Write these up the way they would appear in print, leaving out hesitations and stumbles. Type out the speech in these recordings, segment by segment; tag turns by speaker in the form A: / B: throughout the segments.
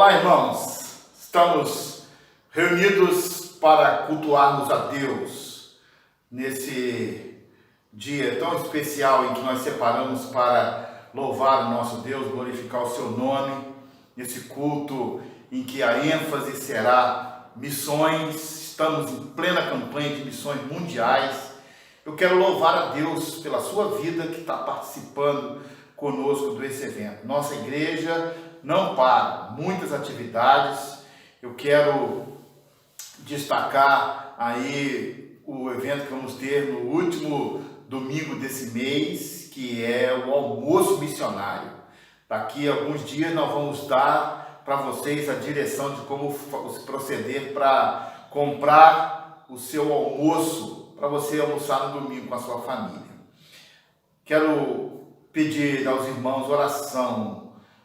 A: Olá, irmãos, estamos reunidos para cultuarmos a Deus nesse dia tão especial em que nós separamos para louvar o nosso Deus, glorificar o seu nome, nesse culto em que a ênfase será missões. Estamos em plena campanha de missões mundiais. Eu quero louvar a Deus pela sua vida que está participando conosco desse evento. Nossa igreja não para, muitas atividades. Eu quero destacar aí o evento que vamos ter no último domingo desse mês, que é o almoço missionário. Daqui a alguns dias nós vamos dar para vocês a direção de como proceder para comprar o seu almoço, para você almoçar no domingo com a sua família. Quero pedir aos irmãos oração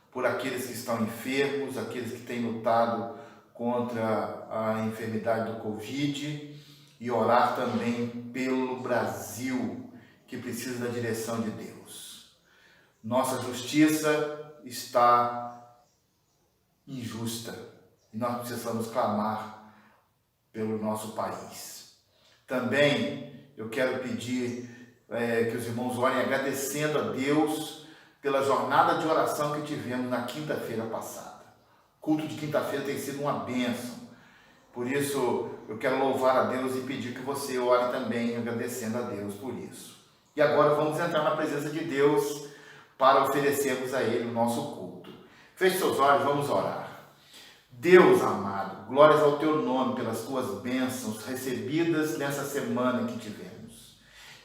A: por aqueles que estão enfermos, aqueles que têm lutado contra a enfermidade do Covid, e orar também pelo Brasil, que precisa da direção de Deus. Nossa justiça está injusta e nós precisamos clamar pelo nosso país. Também eu quero pedir que os irmãos orem agradecendo a Deus pela jornada de oração que tivemos na quinta-feira passada. O culto de quinta-feira tem sido uma bênção. Por isso, eu quero louvar a Deus e pedir que você ore também, agradecendo a Deus por isso. E agora vamos entrar na presença de Deus para oferecermos a Ele o nosso culto. Feche seus olhos, vamos orar. Deus amado, glórias ao Teu nome pelas Tuas bênçãos recebidas nessa semana que tivemos.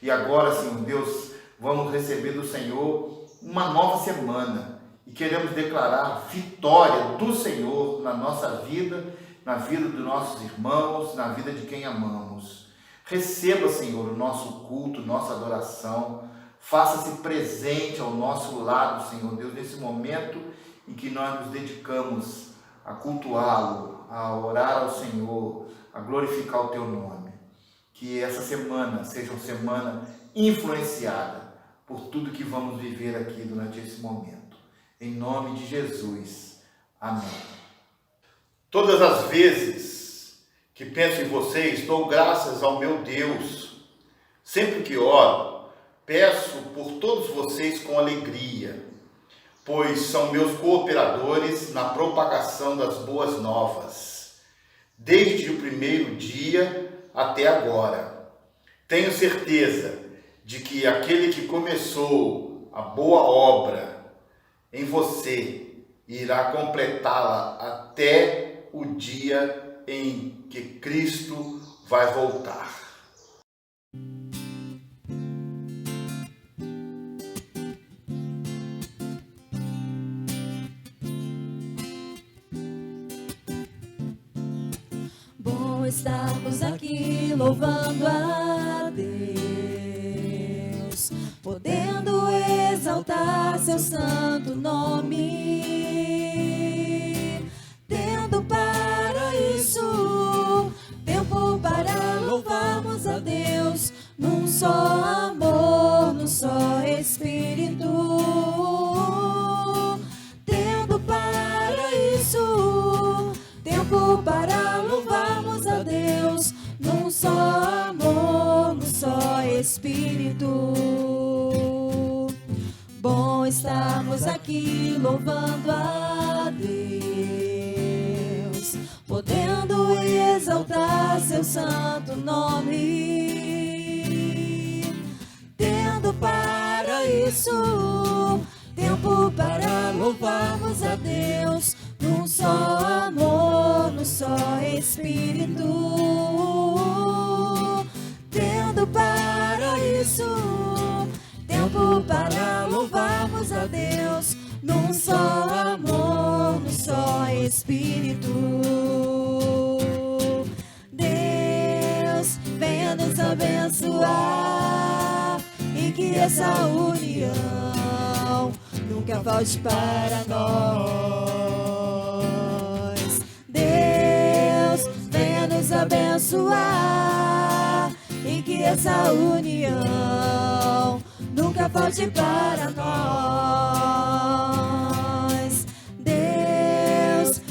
A: E agora, Senhor Deus, vamos receber do Senhor uma nova semana e queremos declarar vitória do Senhor na nossa vida, na vida dos nossos irmãos, na vida de quem amamos. Receba, Senhor, o nosso culto, nossa adoração. Faça-se presente ao nosso lado, Senhor Deus, nesse momento em que nós nos dedicamos a cultuá-lo, a orar ao Senhor, a glorificar o Teu nome. Que essa semana seja uma semana influenciada por tudo que vamos viver aqui durante esse momento. Em nome de Jesus. Amém. Todas as vezes que penso em vocês, dou graças ao meu Deus. Sempre que oro, peço por todos vocês com alegria, pois são meus cooperadores na propagação das boas novas, desde o primeiro dia até agora. Tenho certeza de que aquele que começou a boa obra em você irá completá-la até o dia em que Cristo vai voltar.
B: Bom estarmos aqui louvando a Deus, podendo exaltar seu santo nome, tendo para isso tempo para louvarmos a Deus, num só amor, num só Espírito, tendo para isso tempo para louvarmos a Deus, num só amor, num só Espírito. Bom estarmos aqui louvando a Deus, podendo exaltar seu santo nome, tendo para isso tempo para louvarmos a Deus, num só amor, num só Espírito, tendo para isso tempo para louvarmos a Deus, num só amor, num só Espírito. Deus, venha nos abençoar e que essa união nunca falte para nós. Deus, venha nos abençoar e que essa união nunca falte para nós. Deus,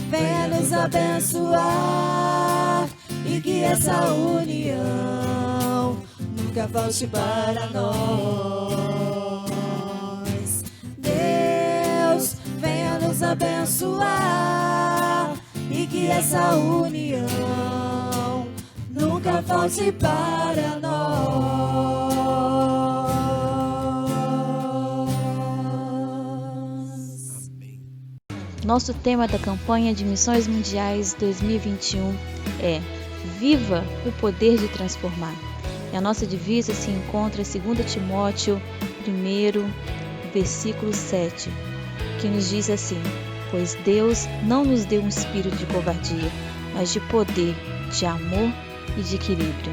B: abençoar e que essa união nunca falte para nós. Deus, venha nos abençoar e que essa união nunca falte para nós.
C: Nosso tema da campanha de Missões Mundiais 2021 é Viva o Poder de Transformar. E a nossa divisa se encontra em 2 Timóteo 1, versículo 7, que nos diz assim: pois Deus não nos deu um espírito de covardia, mas de poder, de amor e de equilíbrio.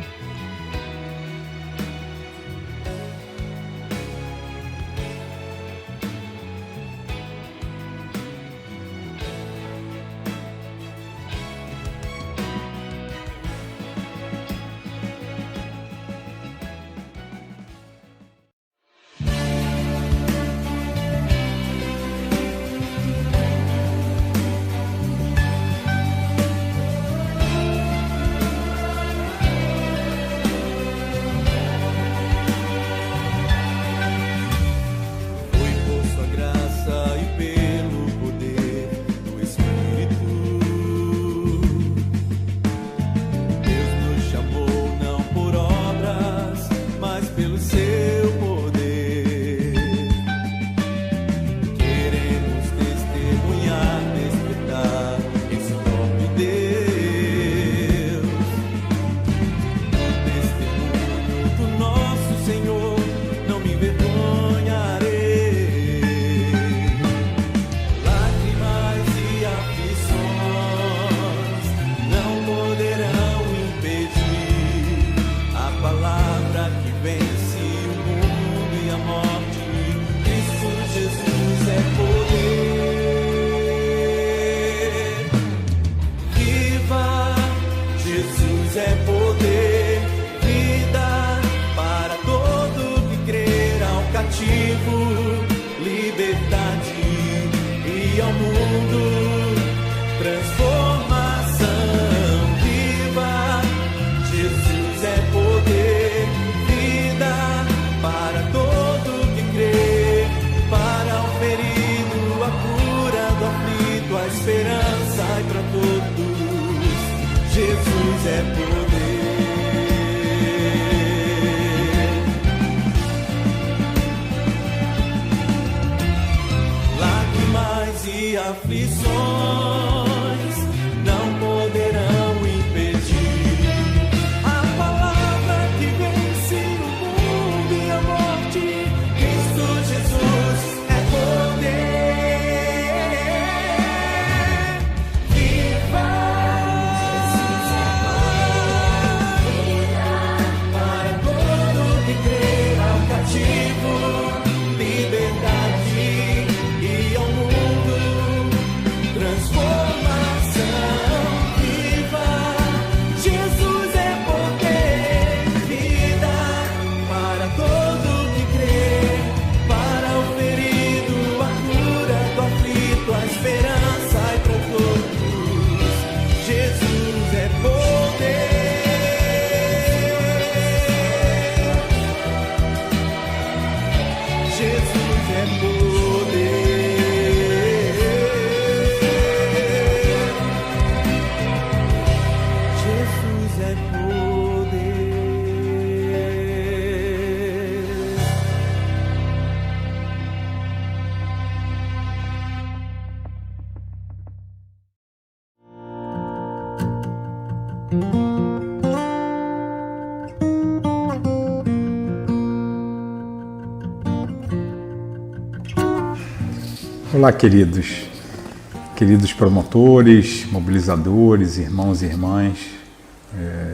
D: Olá, queridos promotores, mobilizadores, irmãos e irmãs.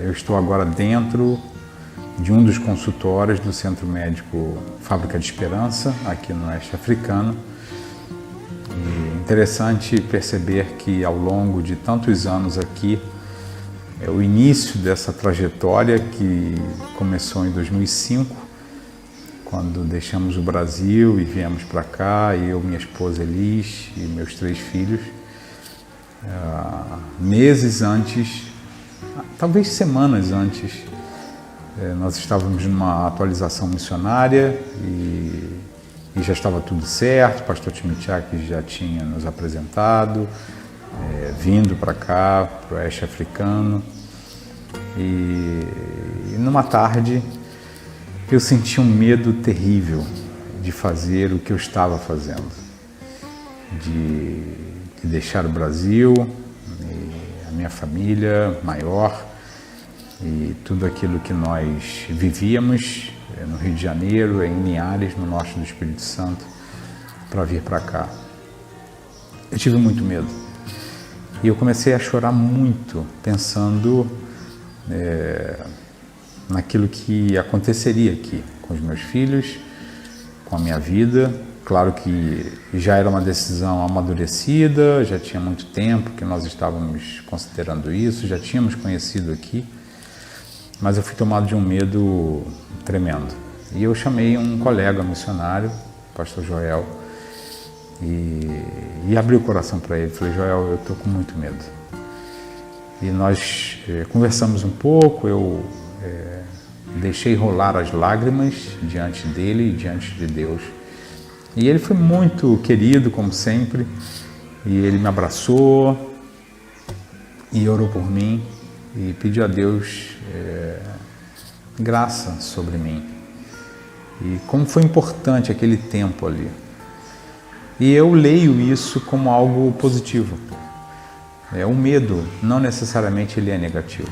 D: Eu estou agora dentro de um dos consultórios do Centro Médico Fábrica de Esperança, aqui no Oeste Africano. E interessante perceber que ao longo de tantos anos aqui, o início dessa trajetória que começou em 2005, quando deixamos o Brasil e viemos para cá, eu, minha esposa Elis e meus 3 filhos. meses antes, talvez semanas antes, nós estávamos numa atualização missionária e já estava tudo certo. O pastor Timichak já tinha nos apresentado, vindo para cá, para o Oeste Africano. E numa tarde eu senti um medo terrível de fazer o que eu estava fazendo, de deixar o Brasil, a minha família maior e tudo aquilo que nós vivíamos no Rio de Janeiro, em Linhares, no norte do Espírito Santo, para vir para cá. Eu tive muito medo e eu comecei a chorar muito, pensando naquilo que aconteceria aqui com os meus filhos, com a minha vida. Claro que já era uma decisão amadurecida, já tinha muito tempo que nós estávamos considerando isso, já tínhamos conhecido aqui, mas eu fui tomado de um medo tremendo. E eu chamei um colega missionário, o pastor Joel, e abri o coração para ele. Falei: Joel, eu estou com muito medo. E nós conversamos um pouco, eu deixei rolar as lágrimas diante dele e diante de Deus. E ele foi muito querido, como sempre, e ele me abraçou e orou por mim e pediu a Deus graça sobre mim. E como foi importante aquele tempo ali. E eu leio isso como algo positivo. O medo, não necessariamente ele é negativo.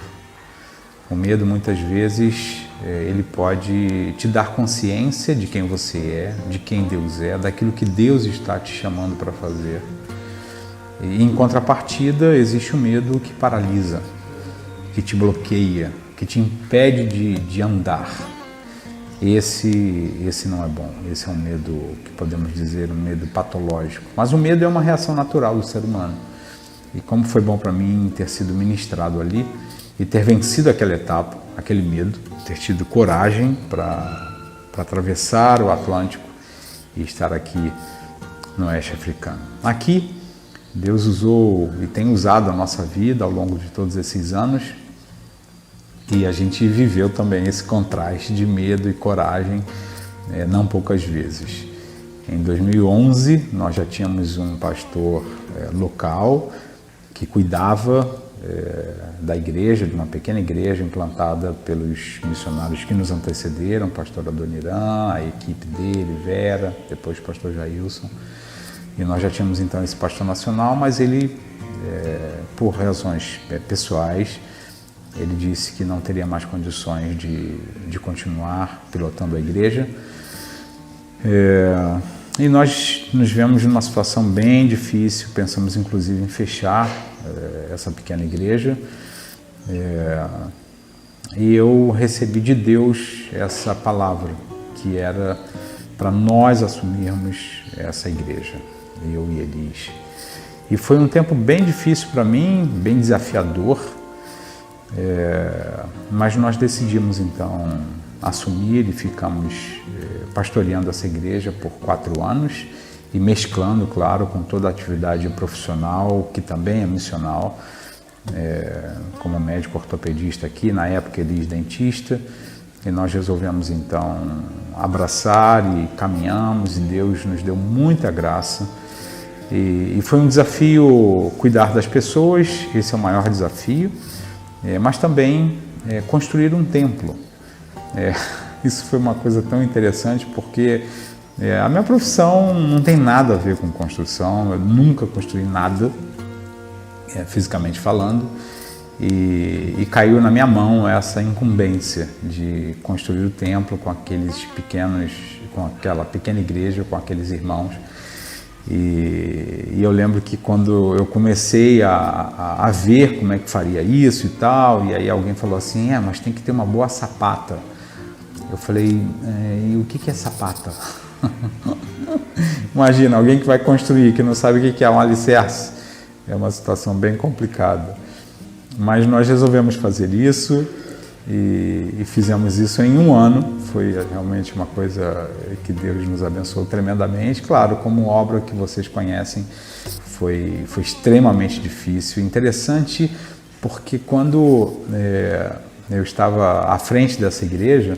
D: O medo, muitas vezes, ele pode te dar consciência de quem você é, de quem Deus é, daquilo que Deus está te chamando para fazer. E, em contrapartida, existe o medo que paralisa, que te bloqueia, que te impede de andar. Esse não é bom. Esse é um medo que podemos dizer um medo patológico. Mas o medo é uma reação natural do ser humano. E como foi bom para mim ter sido ministrado ali e ter vencido aquela etapa, aquele medo, ter tido coragem para atravessar o Atlântico e estar aqui no Oeste Africano. Aqui, Deus usou e tem usado a nossa vida ao longo de todos esses anos, e a gente viveu também esse contraste de medo e coragem não poucas vezes. Em 2011, nós já tínhamos um pastor local que cuidava da igreja, de uma pequena igreja implantada pelos missionários que nos antecederam, o pastor Adoniran, a equipe dele, Vera, depois o pastor Jailson. E nós já tínhamos então esse pastor nacional, mas ele, por razões pessoais, ele disse que não teria mais condições de continuar pilotando a igreja. E nós nos vemos numa situação bem difícil, pensamos inclusive em fechar essa pequena igreja. E eu recebi de Deus essa palavra, que era para nós assumirmos essa igreja, eu e Elis. E foi um tempo bem difícil para mim, bem desafiador, mas nós decidimos então assumir e ficamos pastoreando essa igreja por 4 anos e mesclando, claro, com toda a atividade profissional, que também é missional, como médico ortopedista aqui, na época Elis dentista, e nós resolvemos então abraçar e caminhamos, e Deus nos deu muita graça. E foi um desafio cuidar das pessoas, esse é o maior desafio, mas também construir um templo. Isso foi uma coisa tão interessante, porque a minha profissão não tem nada a ver com construção, eu nunca construí nada, fisicamente falando, e caiu na minha mão essa incumbência de construir o templo com aqueles pequenos, com aquela pequena igreja, com aqueles irmãos. E eu lembro que quando eu comecei a ver como é que faria isso e tal, e aí alguém falou assim, mas tem que ter uma boa sapata. Eu falei, e o que é sapata? Imagina, alguém que vai construir, que não sabe o que é um alicerce. É uma situação bem complicada. Mas nós resolvemos fazer isso e fizemos isso em 1 ano. Foi realmente uma coisa que Deus nos abençoou tremendamente. Claro, como obra que vocês conhecem, foi extremamente difícil. Interessante porque quando eu estava à frente dessa igreja,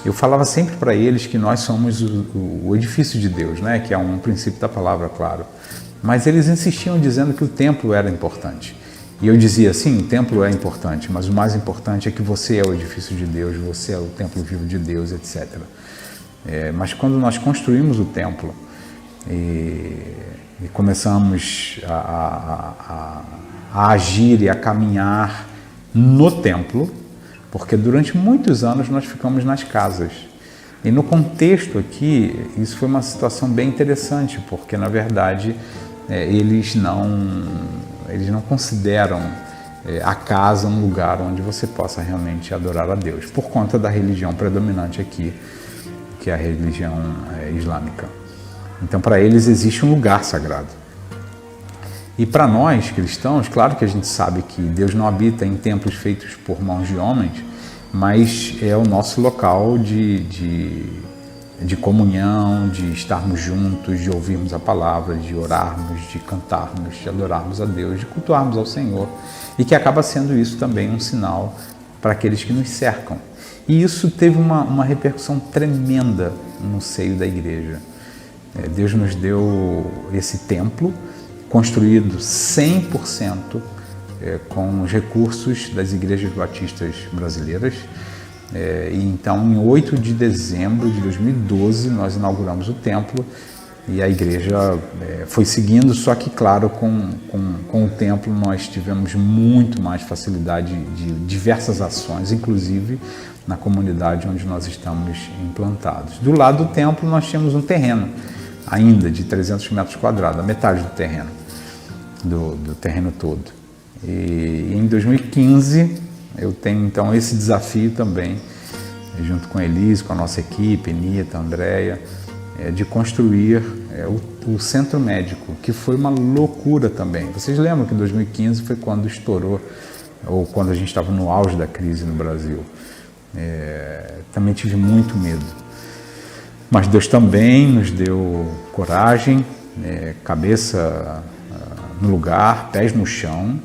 D: eu falava sempre para eles que nós somos o edifício de Deus, né? Que é um princípio da palavra, claro. Mas eles insistiam dizendo que o templo era importante. E eu dizia, sim, o templo é importante, mas o mais importante é que você é o edifício de Deus, você é o templo vivo de Deus, etc. Mas quando nós construímos o templo e começamos a agir e a caminhar no templo, porque durante muitos anos nós ficamos nas casas. E no contexto aqui, isso foi uma situação bem interessante, porque na verdade eles não consideram a casa um lugar onde você possa realmente adorar a Deus, por conta da religião predominante aqui, que é a religião islâmica. Então, para eles existe um lugar sagrado. E para nós, cristãos, claro que a gente sabe que Deus não habita em templos feitos por mãos de homens, mas é o nosso local de comunhão, de estarmos juntos, de ouvirmos a palavra, de orarmos, de cantarmos, de adorarmos a Deus, de cultuarmos ao Senhor. E que acaba sendo isso também um sinal para aqueles que nos cercam. E isso teve uma repercussão tremenda no seio da igreja. Deus nos deu esse templo, construído 100% com os recursos das igrejas batistas brasileiras. E então, em 8 de dezembro de 2012, nós inauguramos o templo e a igreja foi seguindo, só que, claro, com o templo nós tivemos muito mais facilidade de diversas ações, inclusive na comunidade onde nós estamos implantados. Do lado do templo nós tínhamos um terreno ainda de 300 metros quadrados, a metade do terreno, do terreno todo. E em 2015 eu tenho então esse desafio também, junto com a Elise, com a nossa equipe, Nita, Andréia, de construir o centro médico, que foi uma loucura também. Vocês lembram que 2015 foi quando estourou, ou quando a gente estava no auge da crise no Brasil. Também tive muito medo. Mas Deus também nos deu coragem, cabeça no lugar, pés no chão,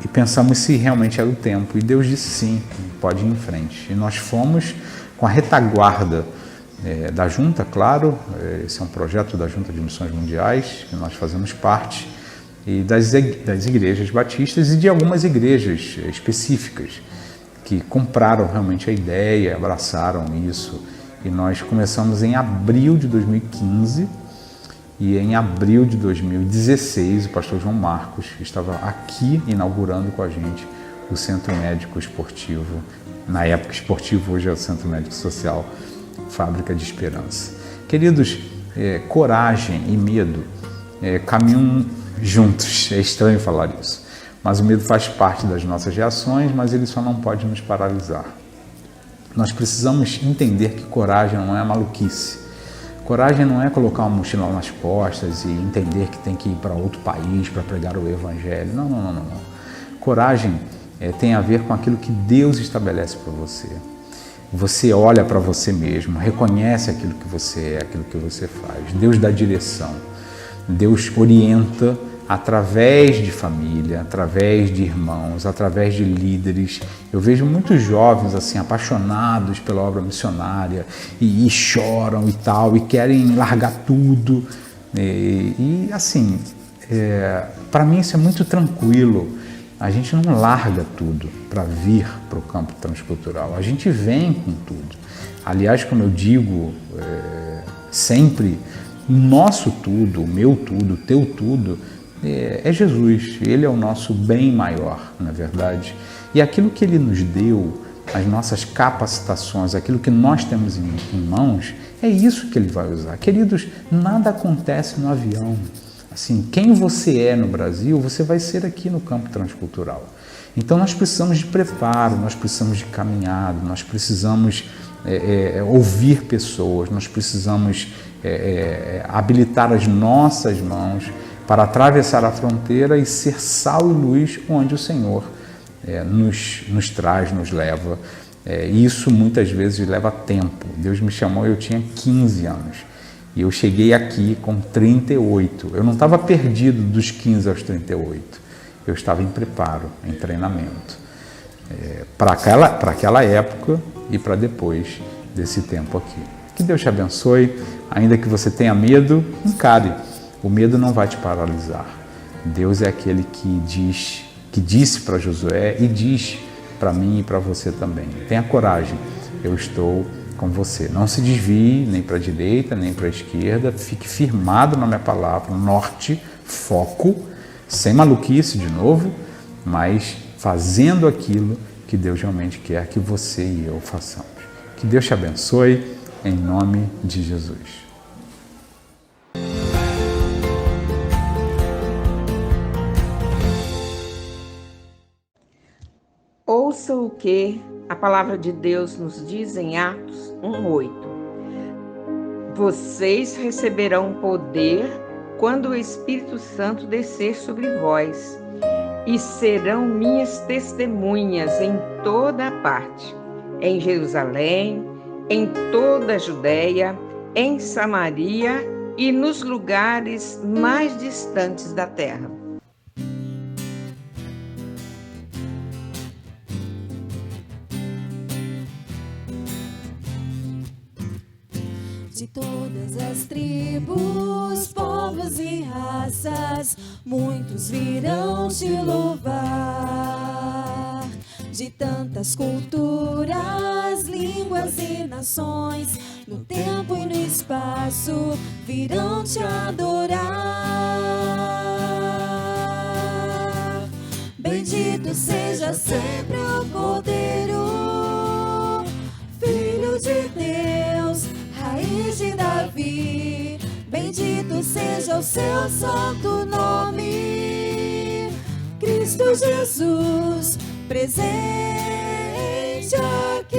D: e pensamos se realmente era o tempo. E Deus disse sim, pode ir em frente. E nós fomos com a retaguarda da Junta, claro, esse é um projeto da Junta de Missões Mundiais, que nós fazemos parte, e das igrejas batistas e de algumas igrejas específicas que compraram realmente a ideia, abraçaram isso. E nós começamos em abril de 2015 e em abril de 2016 o pastor João Marcos estava aqui inaugurando com a gente o Centro Médico Esportivo, na época esportivo, hoje é o Centro Médico Social, Fábrica de Esperança. Queridos, coragem e medo caminham juntos, é estranho falar isso, mas o medo faz parte das nossas reações, mas ele só não pode nos paralisar. Nós precisamos entender que coragem não é maluquice. Coragem não é colocar uma mochila nas costas e entender que tem que ir para outro país para pregar o evangelho. Não. Coragem tem a ver com aquilo que Deus estabelece para você. Você olha para você mesmo, reconhece aquilo que você é, aquilo que você faz. Deus dá direção. Deus orienta através de família, através de irmãos, através de líderes. Eu vejo muitos jovens assim apaixonados pela obra missionária e choram e tal, e querem largar tudo. E assim, para mim isso é muito tranquilo. A gente não larga tudo para vir para o campo transcultural. A gente vem com tudo. Aliás, como eu digo sempre, o nosso tudo, o meu tudo, o teu tudo, é Jesus. Ele é o nosso bem maior, na verdade. E aquilo que Ele nos deu, as nossas capacitações, aquilo que nós temos em mãos, é isso que Ele vai usar. Queridos, nada acontece no avião. Assim, quem você é no Brasil, você vai ser aqui no campo transcultural. Então nós precisamos de preparo, nós precisamos de caminhada, nós precisamos ouvir pessoas, nós precisamos habilitar as nossas mãos para atravessar a fronteira e ser sal e luz onde o Senhor nos traz, nos leva. Isso muitas vezes leva tempo. Deus me chamou, eu tinha 15 anos. E eu cheguei aqui com 38. Eu não estava perdido dos 15 aos 38. Eu estava em preparo, em treinamento. Para aquela época e para depois desse tempo aqui. Que Deus te abençoe. Ainda que você tenha medo, encare. O medo não vai te paralisar. Deus é aquele que disse para Josué e diz para mim e para você também. Tenha coragem, eu estou com você. Não se desvie nem para a direita, nem para a esquerda. Fique firmado na minha palavra, norte, foco, sem maluquice de novo, mas fazendo aquilo que Deus realmente quer que você e eu façamos. Que Deus te abençoe, em nome de Jesus.
E: Ouça o que a palavra de Deus nos diz em Atos 1:8. Vocês receberão poder quando o Espírito Santo descer sobre vós, e serão minhas testemunhas em toda a parte, em Jerusalém, em toda a Judéia, em Samaria e nos lugares mais distantes da terra.
B: De todas as tribos, povos e raças, muitos virão te louvar. De tantas culturas, línguas e nações, no tempo e no espaço, virão te adorar. Bendito seja sempre o Cordeiro, Filho de Deus, Raiz de Davi. Bendito seja o seu santo nome, Cristo Jesus, presente aqui.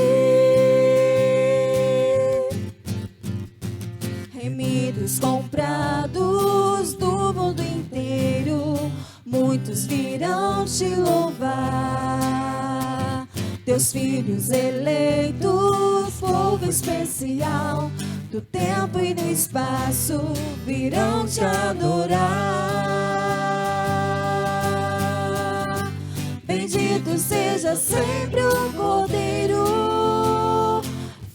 B: Remidos, comprados do mundo inteiro, muitos virão te louvar. Teus filhos eleitos, povo especial, do tempo e do espaço, virão te adorar. Bendito seja sempre o Cordeiro,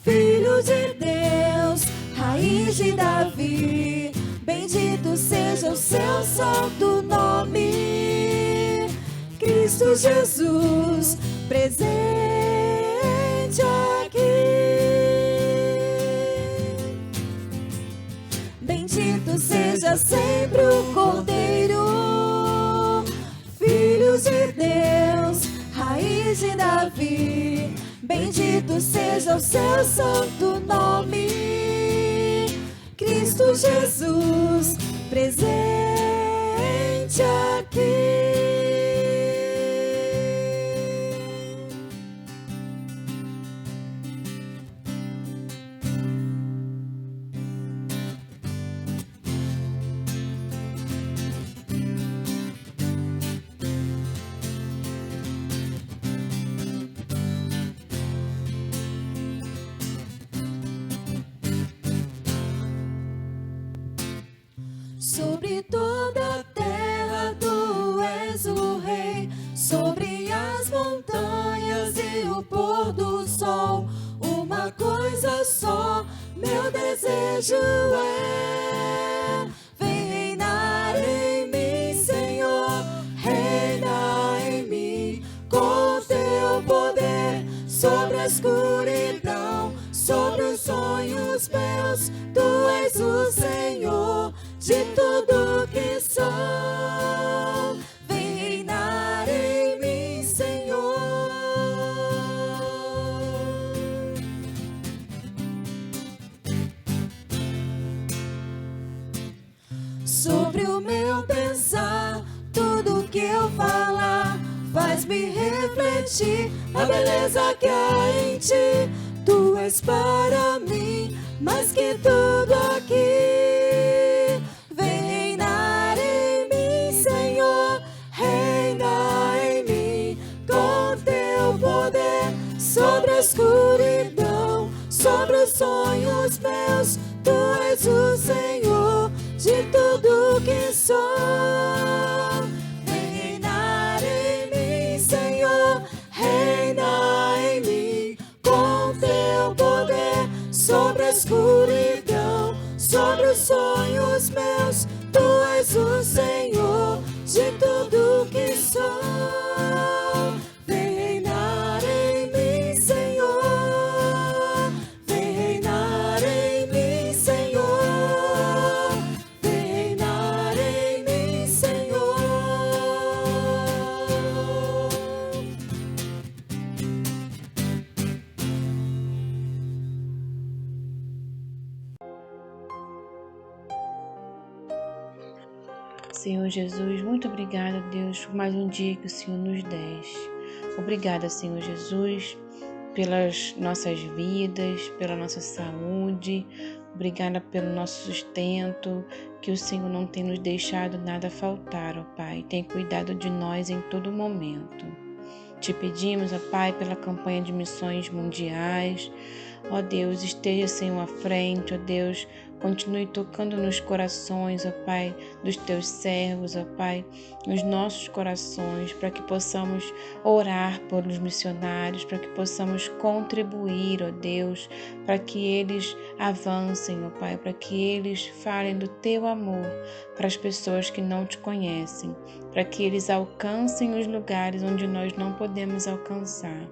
B: Filho de Deus, Raiz de Davi. Bendito seja o seu santo nome, Cristo Jesus, presente aqui. Bendito seja sempre o Cordeiro, Filho de Deus, Raiz de Davi. Bendito seja o seu santo nome, Cristo Jesus, presente aqui. Sobre toda a terra tu és o rei, sobre as montanhas e o pôr do sol. Uma coisa só, meu desejo é: vem reinar em mim, Senhor, reina em mim, com teu poder, sobre a escuridão, sobre os sonhos meus. Tu és o Senhor de tudo que sou. Vem reinar em mim, Senhor. Sobre o meu pensar, tudo que eu falar, faz-me refletir a beleza que há em ti. Tu és para mim mais que tudo aqui. Sobre a escuridão, sobre os sonhos meus, tu és o Senhor. Deus meus, Tu és o Senhor de tudo que sou. Vem reinar em mim, Senhor. Vem reinar em mim, Senhor. Vem reinar em mim, Senhor.
C: Senhor Jesus, muito obrigada, Deus, por mais um dia que o Senhor nos deste. Obrigada, Senhor Jesus, pelas nossas vidas, pela nossa saúde. Obrigada pelo nosso sustento, que o Senhor não tem nos deixado nada faltar, ó Pai. Tem cuidado de nós em todo momento. Te pedimos, ó Pai, pela campanha de missões mundiais. Ó Deus, esteja, Senhor, à frente, ó Deus. Continue tocando nos corações, ó Pai, dos teus servos, ó Pai, nos nossos corações, para que possamos orar pelos missionários, para que possamos contribuir, ó Deus, para que eles avancem, ó Pai, para que eles falem do teu amor para as pessoas que não te conhecem, para que eles alcancem os lugares onde nós não podemos alcançar.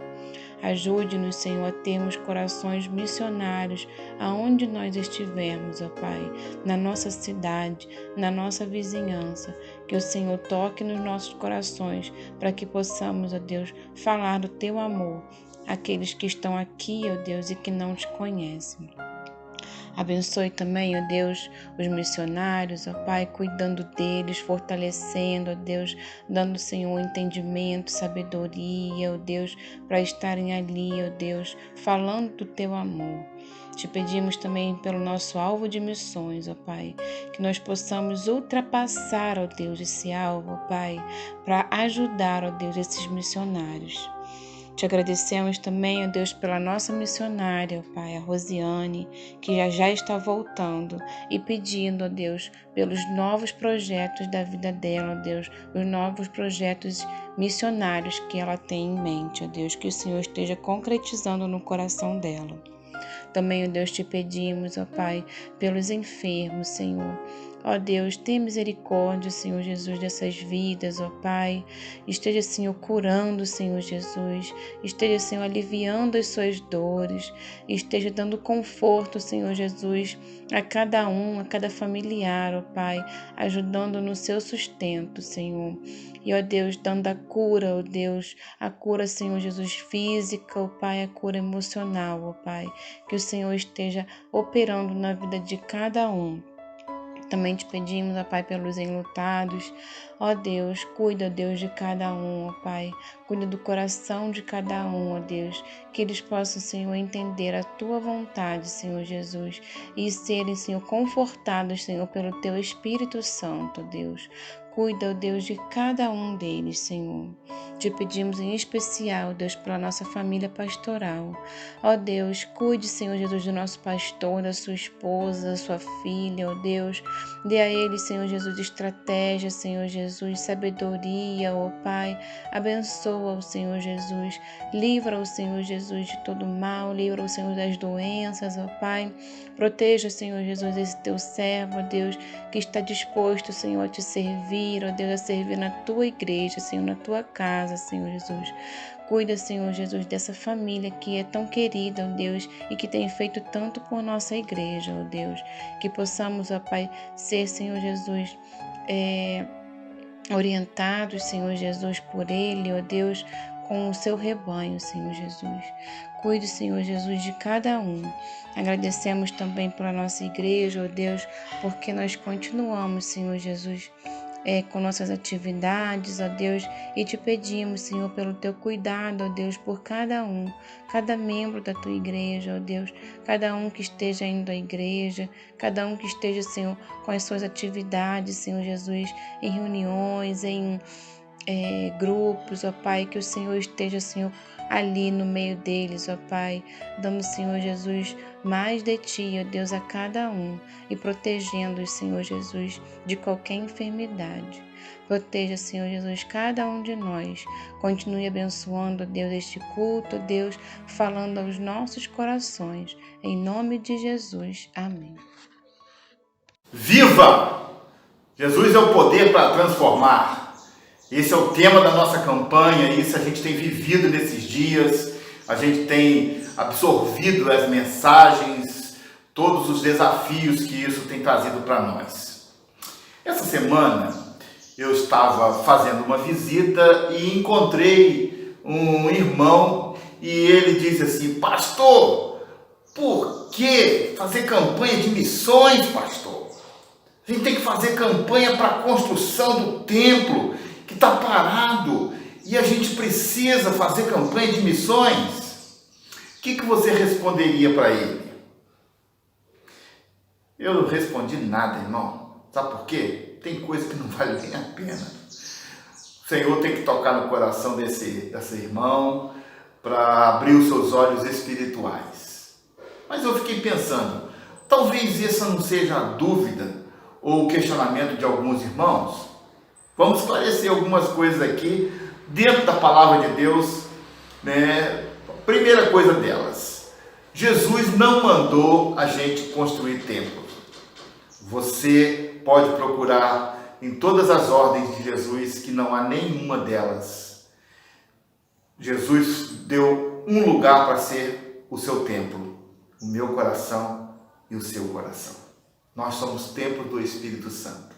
C: Ajude-nos, Senhor, a termos corações missionários aonde nós estivermos, ó Pai, na nossa cidade, na nossa vizinhança. Que o Senhor toque nos nossos corações para que possamos, ó Deus, falar do Teu amor àqueles que estão aqui, ó Deus, e que não te conhecem. Abençoe também, ó Deus, os missionários, ó Pai, cuidando deles, fortalecendo, ó Deus, dando, Senhor, entendimento, sabedoria, ó Deus, para estarem ali, ó Deus, falando do Teu amor. Te pedimos também pelo nosso alvo de missões, ó Pai, que nós possamos ultrapassar, ó Deus, esse alvo, ó Pai, para ajudar, ó Deus, esses missionários. Te agradecemos também, ó Deus, pela nossa missionária, ó Pai, a Rosiane, que já está voltando e pedindo, ó Deus, pelos novos projetos da vida dela, ó Deus, os novos projetos missionários que ela tem em mente, ó Deus, que o Senhor esteja concretizando no coração dela. Também, ó Deus, te pedimos, ó Pai, pelos enfermos, Senhor. Ó Deus, tenha misericórdia, Senhor Jesus, dessas vidas, ó Pai. Esteja, Senhor, curando, Senhor Jesus. Esteja, Senhor, aliviando as suas dores. Esteja dando conforto, Senhor Jesus, a cada um, a cada familiar, ó Pai, ajudando no seu sustento, Senhor. E, ó Deus, dando a cura, ó Deus, a cura, Senhor Jesus, física, ó Pai, a cura emocional, ó Pai. Que o Senhor esteja operando na vida de cada um. Também te pedimos, ó Pai, pelos enlutados. Ó Deus, cuida, ó Deus, de cada um, ó Pai. Cuida do coração de cada um, ó Deus. Que eles possam, Senhor, entender a Tua vontade, Senhor Jesus. E serem, Senhor, confortados, Senhor, pelo Teu Espírito Santo, ó Deus. Cuida, ó Deus, de cada um deles, Senhor. Te pedimos em especial, Deus, pela nossa família pastoral. Ó Deus, cuide, Senhor Jesus, do nosso pastor, da sua esposa, da sua filha, ó Deus. Dê a ele, Senhor Jesus, estratégia, Senhor Jesus, sabedoria, ó Pai. Abençoa o Senhor Jesus. Livra o Senhor Jesus de todo mal. Livra o Senhor das doenças, ó Pai. Proteja, Senhor Jesus, esse teu servo, ó Deus, que está disposto, Senhor, a te servir, ó Deus, a servir na tua igreja, Senhor, na tua casa, Senhor Jesus. Cuida, Senhor Jesus, dessa família que é tão querida, ó Deus, e que tem feito tanto por nossa igreja, ó Deus. Que possamos, ó Pai, ser, Senhor Jesus, orientados, Senhor Jesus, por Ele, ó Deus, com o seu rebanho, Senhor Jesus. Cuide, Senhor Jesus, de cada um. Agradecemos também pela nossa igreja, ó Deus, porque nós continuamos, Senhor Jesus, com nossas atividades, ó Deus, e te pedimos, Senhor, pelo teu cuidado, ó Deus, por cada um, cada membro da tua igreja, ó Deus, cada um que esteja indo à igreja, cada um que esteja, Senhor, com as suas atividades, Senhor Jesus, em reuniões, em grupos, ó Pai, que o Senhor esteja, Senhor, ali no meio deles, ó Pai, dando, Senhor Jesus, mais de Ti, ó Deus, a cada um e protegendo-os, Senhor Jesus, de qualquer enfermidade. Proteja, Senhor Jesus, cada um de nós. Continue abençoando, ó Deus, este culto, ó Deus, falando aos nossos corações. Em nome de Jesus. Amém.
A: Viva! Jesus é o poder para transformar. Esse é o tema da nossa campanha, isso a gente tem vivido nesses dias, a gente tem absorvido as mensagens, todos os desafios que isso tem trazido para nós. Essa semana eu estava fazendo uma visita e encontrei um irmão e ele disse assim: pastor, por que fazer campanha de missões, pastor? A gente tem que fazer campanha para a construção do templo que está parado e a gente precisa fazer campanha de missões. O que você responderia para ele? Eu não respondi nada, irmão. Sabe por quê? Tem coisa que não vale nem a pena. O Senhor tem que tocar no coração desse irmão para abrir os seus olhos espirituais. Mas eu fiquei pensando, talvez essa não seja a dúvida ou o questionamento de alguns irmãos. Vamos esclarecer algumas coisas aqui dentro da palavra de Deus, né? Primeira coisa delas, Jesus não mandou a gente construir templos. Você pode procurar em todas as ordens de Jesus que não há nenhuma delas. Jesus deu um lugar para ser o seu templo, o meu coração e o seu coração. Nós somos templo do Espírito Santo.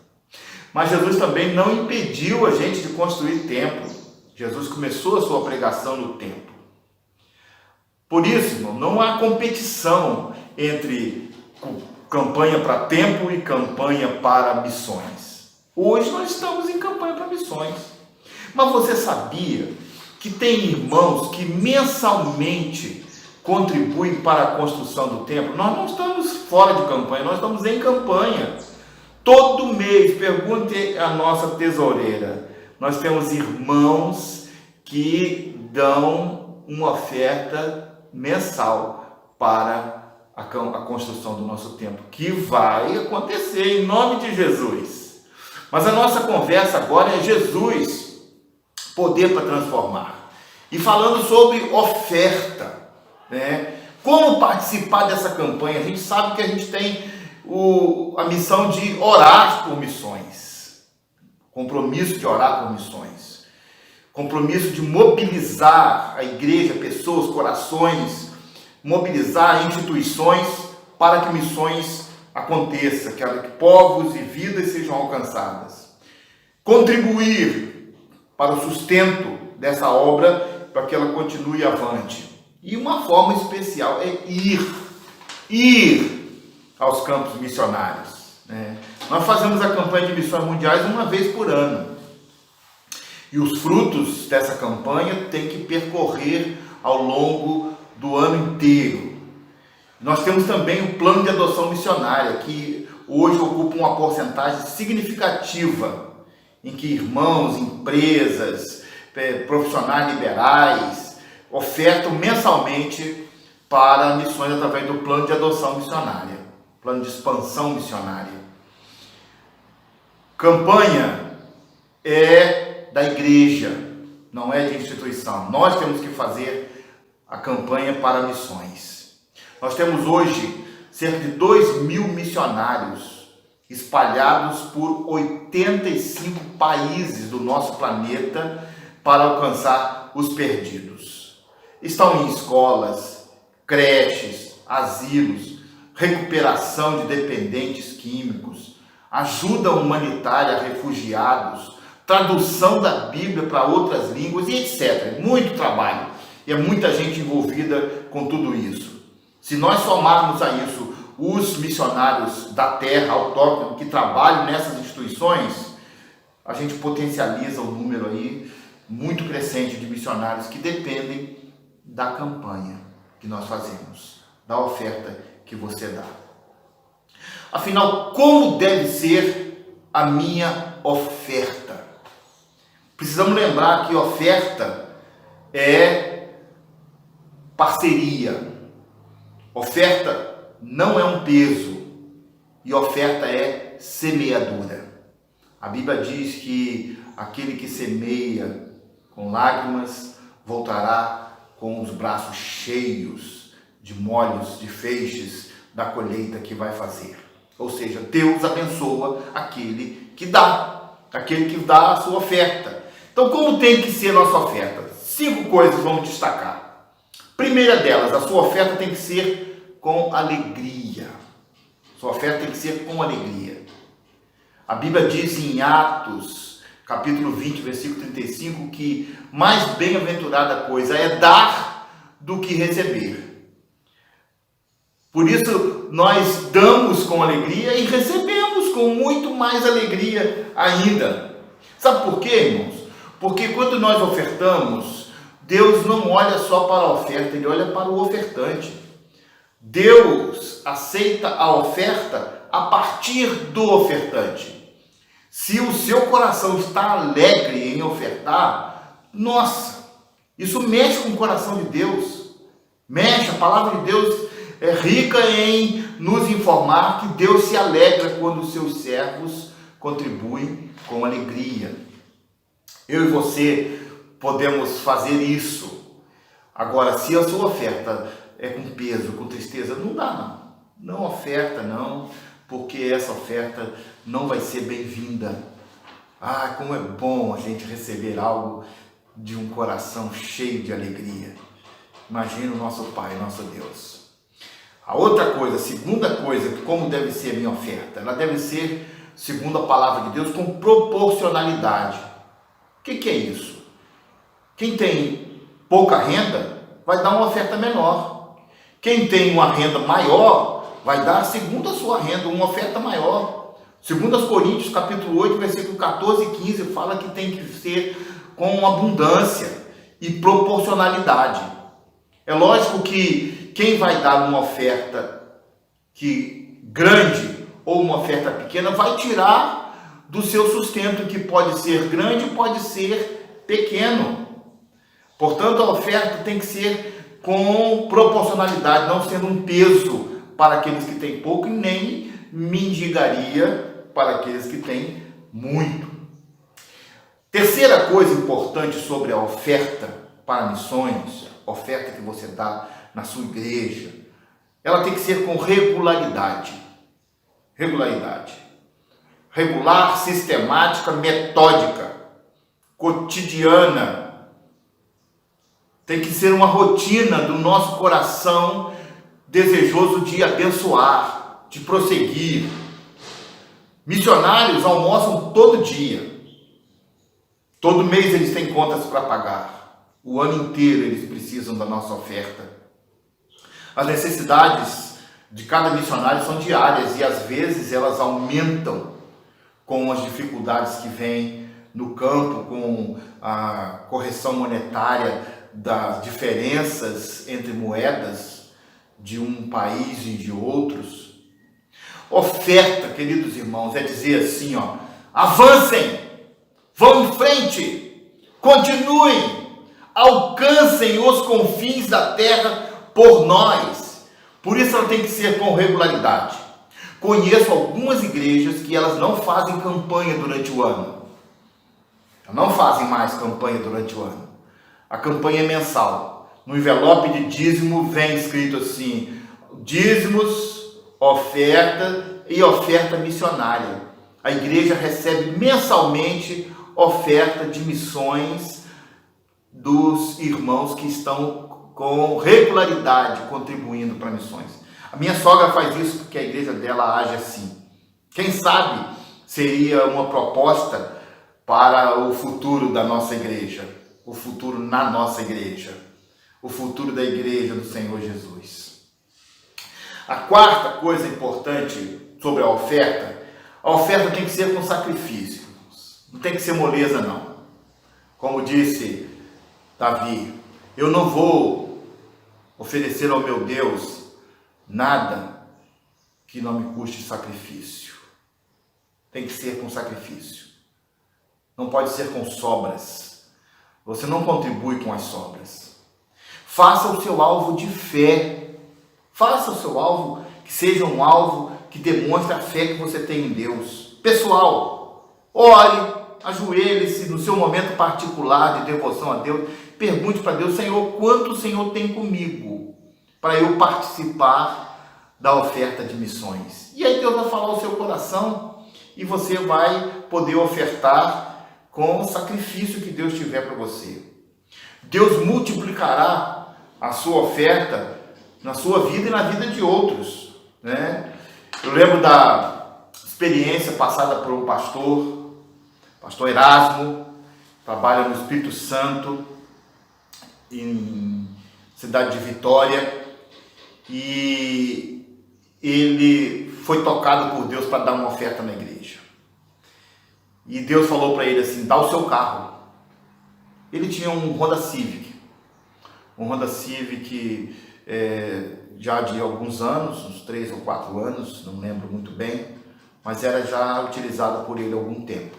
A: Mas Jesus também não impediu a gente de construir templo. Jesus começou a sua pregação no templo. Por isso, irmão, não há competição entre campanha para templo e campanha para missões. Hoje nós estamos em campanha para missões. Mas você sabia que tem irmãos que mensalmente contribuem para a construção do templo? Nós não estamos fora de campanha, nós estamos em campanha. Todo mês, pergunte à nossa tesoureira, nós temos irmãos que dão uma oferta mensal para a construção do nosso templo, que vai acontecer em nome de Jesus. Mas a nossa conversa agora é Jesus, poder para transformar. E falando sobre oferta, né? Como participar dessa campanha? A gente sabe que a gente tem a missão de orar por missões, compromisso de orar por missões, compromisso de mobilizar a igreja, pessoas, corações, mobilizar instituições para que missões aconteçam, que povos e vidas sejam alcançadas. Contribuir para o sustento dessa obra, para que ela continue avante. E uma forma especial é ir aos campos missionários, né? Nós fazemos a campanha de missões mundiais uma vez por ano. E os frutos dessa campanha têm que percorrer ao longo do ano inteiro. Nós temos também o plano de adoção missionária, que hoje ocupa uma porcentagem significativa, em que irmãos, empresas, profissionais liberais ofertam mensalmente para missões através do plano de adoção missionária, plano de expansão missionária. Campanha é da igreja, não é de instituição. Nós temos que fazer a campanha para missões. Nós temos hoje cerca de 2.000 missionários espalhados por 85 países do nosso planeta para alcançar os perdidos. Estão em escolas, creches, asilos, recuperação de dependentes químicos, ajuda humanitária a refugiados, tradução da Bíblia para outras línguas e etc. Muito trabalho e é muita gente envolvida com tudo isso. Se nós somarmos a isso os missionários da terra autóctone que trabalham nessas instituições, a gente potencializa um número aí muito crescente de missionários que dependem da campanha que nós fazemos, da oferta que você dá. Afinal, como deve ser a minha oferta? Precisamos lembrar que oferta é parceria. Oferta não é um peso e oferta é semeadura. A Bíblia diz que aquele que semeia com lágrimas voltará com os braços cheios de molhos, de feixes da colheita que vai fazer. Ou seja, Deus abençoa aquele que dá a sua oferta. Então, como tem que ser a nossa oferta? 5 coisas vamos destacar. Primeira delas, a sua oferta tem que ser com alegria. Sua oferta tem que ser com alegria. A Bíblia diz em Atos, capítulo 20, versículo 35, que mais bem-aventurada coisa é dar do que receber. Por isso, nós damos com alegria e recebemos com muito mais alegria ainda. Sabe por quê, irmãos? Porque quando nós ofertamos, Deus não olha só para a oferta, Ele olha para o ofertante. Deus aceita a oferta a partir do ofertante. Se o seu coração está alegre em ofertar, nossa, isso mexe com o coração de Deus. Mexe, a palavra de Deus é rica em nos informar que Deus se alegra quando os seus servos contribuem com alegria. Eu e você podemos fazer isso. Agora, se a sua oferta é com peso, com tristeza, não dá não. Não oferta não, porque essa oferta não vai ser bem-vinda. Ah, como é bom a gente receber algo de um coração cheio de alegria. Imagina o nosso Pai, nosso Deus. A outra coisa, a segunda coisa, como deve ser a minha oferta? Ela deve ser, segundo a palavra de Deus, com proporcionalidade. O que é isso? Quem tem pouca renda vai dar uma oferta menor. Quem tem uma renda maior vai dar, segundo a sua renda, uma oferta maior. Segundo aos Coríntios, capítulo 8, versículo 14 e 15, fala que tem que ser com abundância e proporcionalidade. É lógico que quem vai dar uma oferta grande ou uma oferta pequena vai tirar do seu sustento, que pode ser grande, pode ser pequeno. Portanto, a oferta tem que ser com proporcionalidade, não sendo um peso para aqueles que têm pouco e nem mendigaria para aqueles que têm muito. Terceira coisa importante sobre a oferta para missões, oferta que você dá na sua igreja, ela tem que ser com regularidade. Regularidade. Regular, sistemática, metódica, cotidiana. Tem que ser uma rotina do nosso coração desejoso de abençoar, de prosseguir. Missionários almoçam todo dia. Todo mês eles têm contas para pagar. O ano inteiro eles precisam da nossa oferta. As necessidades de cada missionário são diárias e às vezes elas aumentam com as dificuldades que vêm no campo, com a correção monetária das diferenças entre moedas de um país e de outros. Oferta, queridos irmãos, é dizer assim, avancem, vão em frente, continuem, alcancem os confins da terra por nós. Por isso ela tem que ser com regularidade. Conheço algumas igrejas que elas não fazem campanha durante o ano. Não fazem mais campanha durante o ano. A campanha é mensal. No envelope de dízimo vem escrito assim: dízimos, oferta e oferta missionária. A igreja recebe mensalmente oferta de missões dos irmãos que estão com regularidade contribuindo para missões. A minha sogra faz isso porque a igreja dela age assim. Quem sabe seria uma proposta para o futuro da nossa igreja, o futuro na nossa igreja, o futuro da igreja do Senhor Jesus. A quarta coisa importante sobre a oferta tem que ser com sacrifício. Não tem que ser moleza, não. Como disse Davi, eu não vou oferecer ao meu Deus nada que não me custe sacrifício. Tem que ser com sacrifício. Não pode ser com sobras. Você não contribui com as sobras. Faça o seu alvo de fé. Faça o seu alvo que seja um alvo que demonstre a fé que você tem em Deus. Pessoal, ore, ajoelhe-se no seu momento particular de devoção a Deus. Pergunte para Deus: Senhor, quanto o Senhor tem comigo para eu participar da oferta de missões. E aí Deus vai falar ao seu coração e você vai poder ofertar com o sacrifício que Deus tiver para você. Deus multiplicará a sua oferta na sua vida e na vida de outros, né? Eu lembro da experiência passada por um pastor Erasmo, trabalha no Espírito Santo, em cidade de Vitória, e ele foi tocado por Deus para dar uma oferta na igreja. E Deus falou para ele assim: dá o seu carro. Ele tinha um Honda Civic, já de alguns anos, uns 3 ou 4 anos, não lembro muito bem, mas era já utilizado por ele há algum tempo.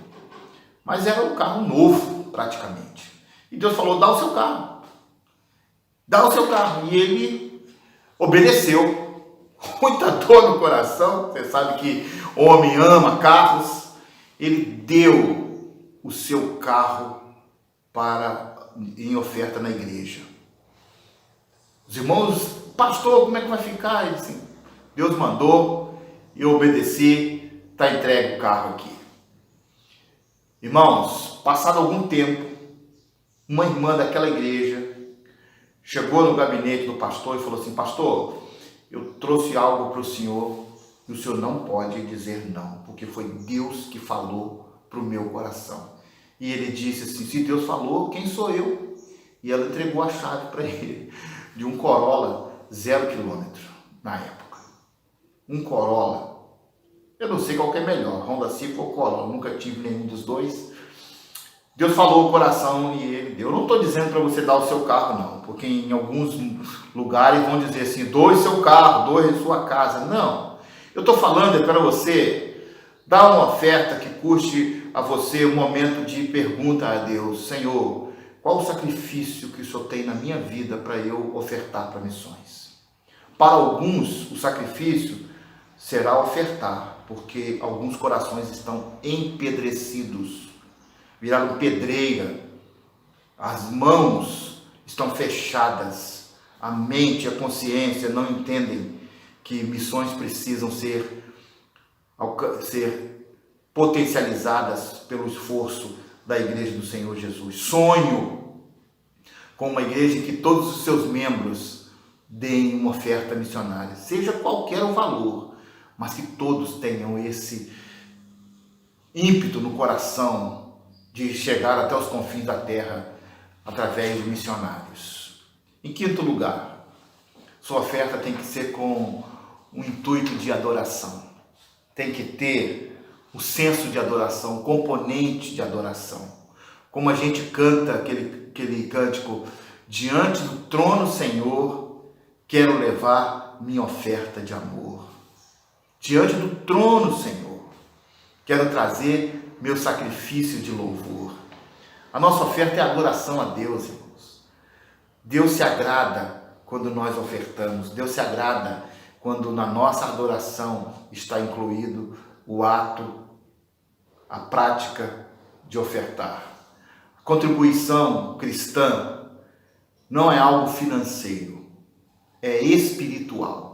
A: Mas era um carro novo, praticamente. E Deus falou: dá o seu carro. Dá o seu carro. E ele obedeceu. Muita dor no coração. Você sabe que o homem ama carros. Ele deu o seu carro em oferta na igreja. Os irmãos: pastor, como é que vai ficar? Ele disse: Deus mandou, eu obedeci, está entregue o carro aqui. Irmãos, passado algum tempo, uma irmã daquela igreja chegou no gabinete do pastor e falou assim: pastor, eu trouxe algo para o senhor e o senhor não pode dizer não, porque foi Deus que falou para o meu coração. E ele disse assim: se Deus falou, quem sou eu? E ela entregou a chave para ele, de um Corolla 0 km na época. Um Corolla. Eu não sei qual que é melhor, Honda Civic ou Corolla, nunca tive nenhum dos dois. Deus falou o coração e ele deu. Eu não estou dizendo para você dar o seu carro, não, porque em alguns lugares vão dizer assim: doe seu carro, doe sua casa. Não, eu estou falando para você dar uma oferta que custe a você um momento de pergunta a Deus: Senhor, qual o sacrifício que o Senhor tem na minha vida para eu ofertar para missões? Para alguns, o sacrifício será ofertar, porque alguns corações estão empedrecidos, viraram pedreira, as mãos estão fechadas, a mente e a consciência não entendem que missões precisam ser potencializadas pelo esforço da igreja do Senhor Jesus. Sonho com uma igreja em que todos os seus membros deem uma oferta missionária, seja qualquer o valor, mas que todos tenham esse ímpeto no coração de chegar até os confins da terra através de missionários. Em quinto lugar, sua oferta tem que ser com um intuito de adoração. Tem que ter o senso de adoração, o componente de adoração. Como a gente canta aquele cântico: diante do trono, Senhor, quero levar minha oferta de amor. Diante do trono, Senhor, quero trazer meu sacrifício de louvor. A nossa oferta é adoração a Deus, irmãos. Deus se agrada quando nós ofertamos. Deus se agrada quando na nossa adoração está incluído o ato, a prática de ofertar. A contribuição cristã não é algo financeiro, é espiritual.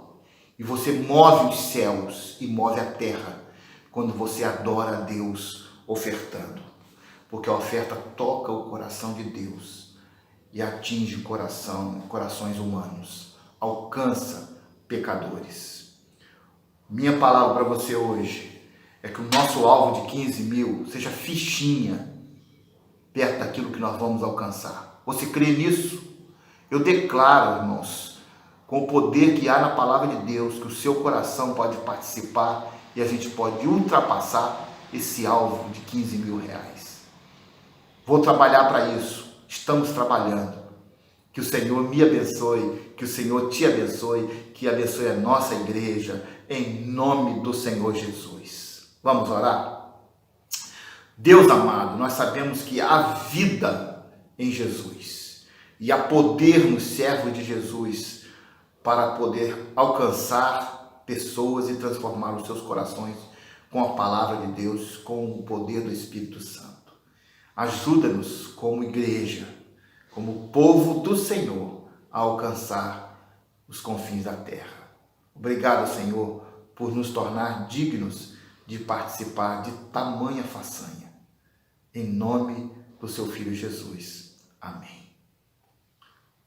A: E você move os céus e move a terra quando você adora a Deus ofertando. Porque a oferta toca o coração de Deus e atinge corações humanos, alcança pecadores. Minha palavra para você hoje é que o nosso alvo de 15 mil seja fichinha perto daquilo que nós vamos alcançar. Você crê nisso? Eu declaro, irmãos, com o poder que há na palavra de Deus, que o seu coração pode participar e a gente pode ultrapassar esse alvo de 15 mil reais. Vou trabalhar para isso. Estamos trabalhando. Que o Senhor me abençoe, que o Senhor te abençoe, que abençoe a nossa igreja, em nome do Senhor Jesus. Vamos orar? Deus amado, nós sabemos que há vida em Jesus e há poder no servo de Jesus para poder alcançar pessoas e transformar os seus corações com a palavra de Deus, com o poder do Espírito Santo. Ajuda-nos como igreja, como povo do Senhor, a alcançar os confins da terra. Obrigado, Senhor, por nos tornar dignos de participar de tamanha façanha. Em nome do seu Filho Jesus. Amém.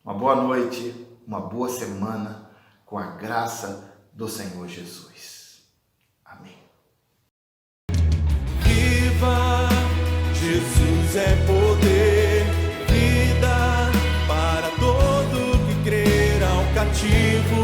A: Uma boa noite, uma boa semana, com a graça do Senhor Jesus. Amém.
F: Viva, Jesus é poder, vida para todo que crer ao cativo.